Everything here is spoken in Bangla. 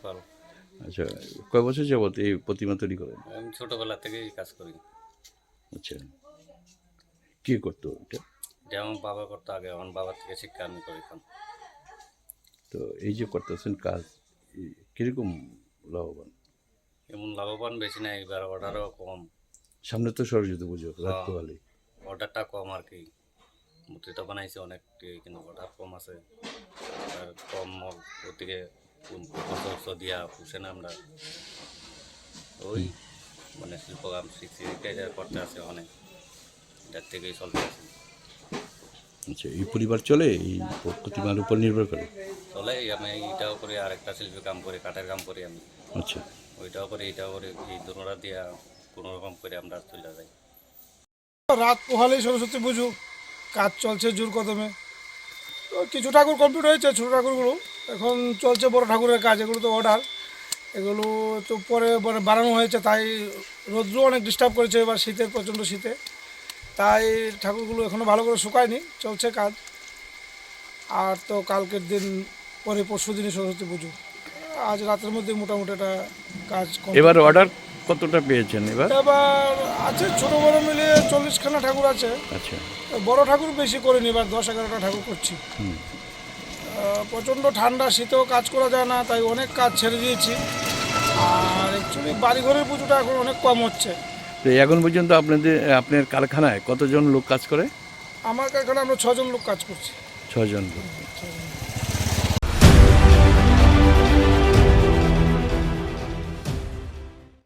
সকাল। আচ্ছা, কয় বছর যাবত এই প্রতিমা তৈরি করেন? আমি ছোটোবেলা থেকেই কাজ করি। আচ্ছা, কে করতো এটা? এটা আমার বাবা করতো আগে, আমার বাবার থেকে শিক্ষা আমি করিতাম। তো এই যে করতেছেন কাজ, কীরকম লাভবান? এমন লাভবান বেশি নাই, এবার অর্ডারও কম। সামনে তো সরস্বতী পুজো, রাখতে পারলে। অর্ডারটা কম আর কি। মূর্তি তো বানাইছি অনেকটি, কিন্তু অর্ডার কম আছে। আর কম ওদিকে খরচ দিয়া পুষে না আমরা। ওই মানে শিল্পকাম শিখছি, এটা করতে আছে অনেক, এটার থেকেই চলতে আছে। আচ্ছা, এই পরিবার চলে এই প্রতিমার উপর নির্ভর করে? চলে, আমি এইটাও করি, আরেকটা শিল্পী কাম করি, কাঠের কাম করি আমি। আচ্ছা, ওইটাও করি, এটাও করি, এই দুটোটা দিয়া কোনো রকম করে আমরা চলে যাই। রাত পোহালেই সরস্বতী পুজো, কাজ চলছে জোর কদমে। তো কিছু ঠাকুর কমপ্লিট হয়েছে, ছোটো ঠাকুরগুলো এখন চলছে, বড় ঠাকুরের কাজ, এগুলো তো অর্ডার, এগুলো তো পরে মানে বাড়ানো হয়েছে, তাই রৌদ্র অনেক ডিস্টার্ব করেছে এবার শীতের, প্রচণ্ড শীতে, তাই ঠাকুরগুলো এখনও ভালো করে শুকায়নি, চলছে কাজ। আর তো কালকের দিন পরে পরশু দিনই সরস্বতী পুজো, আজ রাতের মধ্যে মোটামুটি একটা কাজ এবার অর্ডার কতটা পেয়েছেন এবার? এবার আছে ছোটো বড়ো মিলিয়ে 40খানা ঠাকুর আছে। আচ্ছা, বড় ঠাকুর বেশি করিনি, এবার 10-11টা ঠাকুর করছি। প্রচণ্ড ঠান্ডা, শীতেও কাজ করা যায় না, তাই অনেক কাজ ছেড়ে দিয়েছি। আর অ্যাকচুয়ালি বাড়িঘরের পুজোটা এখন অনেক কম হচ্ছে। তো এখন পর্যন্ত আপনার কারখানায় কতজন লোক কাজ করে? আমার কারখানায় আমরা 6 জন লোক কাজ করছি। 6 জন লোক।